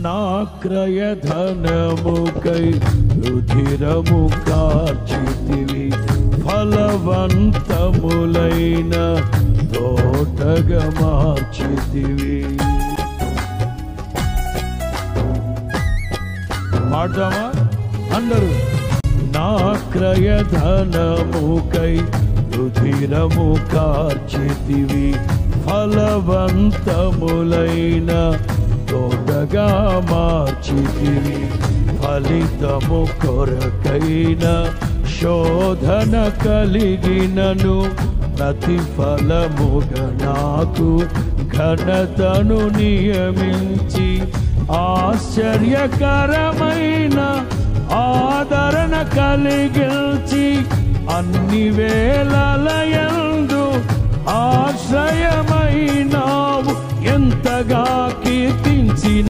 నా క్రయధనముకై రుధిరము కార్చితివి ఫలవంతములైన తోటగా మార్చితివి. పాడదామా అందరూ? నా క్రయధనముకై రుధిరము కార్చితివి ఫలవంతములైన తోటగా మార్చితివి. ఫలితము కొరకైన శోధన కలిగినను ప్రతిఫలముగా నాకు ఘనతను నియమించి ఆశ్చర్యకరమైన ఆదరణ కలిగించి అన్ని వేళలయందు ఆశ్రయమైనావు ఎంతగా కీర్తించిన